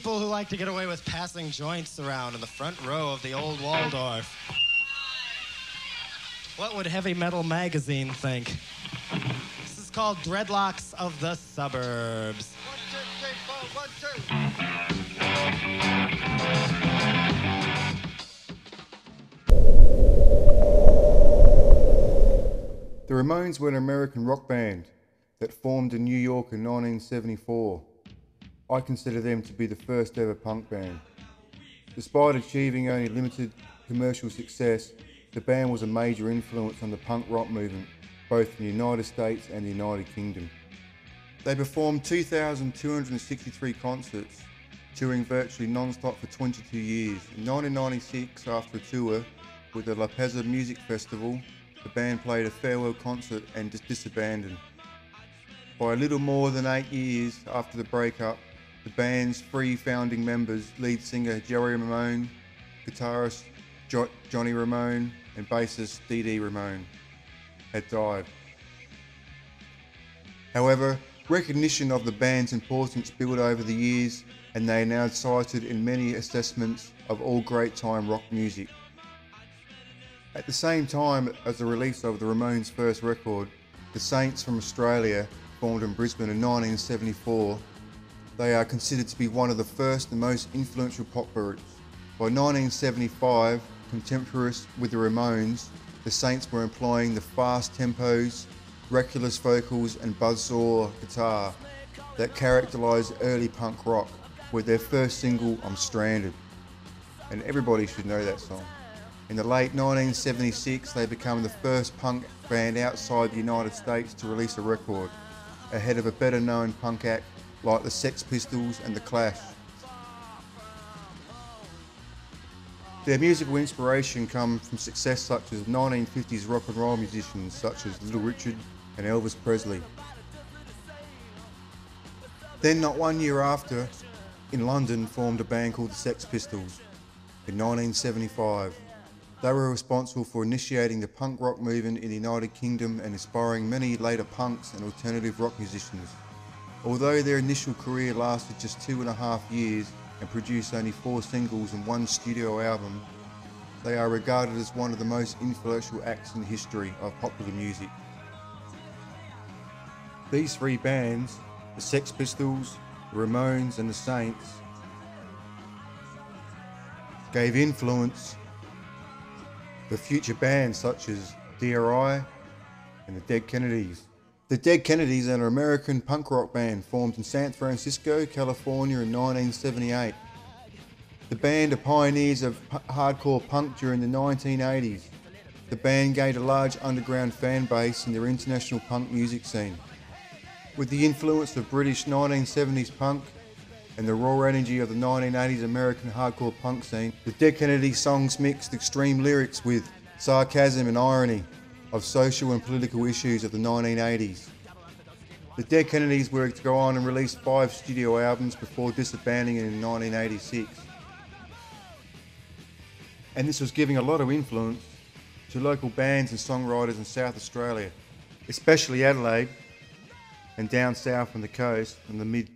people who like to get away with passing joints around in the front row of the old Waldorf. What would Heavy Metal Magazine think? This is called Dreadlocks of the Suburbs. 1, 2, 3, 4, 1, 2. The Ramones were an American rock band that formed in New York in 1974. I consider them to be the first ever punk band. Despite achieving only limited commercial success, the band was a major influence on the punk rock movement, both in the United States and the United Kingdom. They performed 2,263 concerts, touring virtually non-stop for 22 years. In 1996, after a tour with the La Pezza Music Festival, the band played a farewell concert and disbanded. By a little more than 8 years after the breakup, the band's three founding members, lead singer Joey Ramone, guitarist Johnny Ramone, and bassist Dee Ramone, had died. However, recognition of the band's importance built over the years, and they are now cited in many assessments of all great time rock music. At the same time as the release of the Ramones' first record, the Saints from Australia, formed in Brisbane in 1974, they are considered to be one of the first and most influential pop groups. By 1975, contemporaneous with the Ramones, the Saints were employing the fast tempos, reckless vocals and buzzsaw guitar that characterised early punk rock, with their first single, I'm Stranded. And everybody should know that song. In the late 1976, they became the first punk band outside the United States to release a record, ahead of a better known punk act like the Sex Pistols and the Clash. Their musical inspiration comes from success such as 1950s rock and roll musicians such as Little Richard and Elvis Presley. Then, not 1 year after, in London formed a band called the Sex Pistols in 1975. They were responsible for initiating the punk rock movement in the United Kingdom and inspiring many later punks and alternative rock musicians. Although their initial career lasted just 2.5 years and produced only 4 singles and 1 studio album, they are regarded as one of the most influential acts in the history of popular music. These three bands, the Sex Pistols, the Ramones and the Saints, gave influence for future bands such as DRI and the Dead Kennedys. The Dead Kennedys are an American punk rock band formed in San Francisco, California in 1978. The band are pioneers of hardcore punk during the 1980s. The band gained a large underground fan base in their international punk music scene. With the influence of British 1970s punk and the raw energy of the 1980s American hardcore punk scene, the Dead Kennedys songs mixed extreme lyrics with sarcasm and irony of social and political issues of the 1980s. The Dead Kennedys were to go on and release 5 studio albums before disbanding in 1986. And this was giving a lot of influence to local bands and songwriters in South Australia, especially Adelaide and down south on the coast in the mid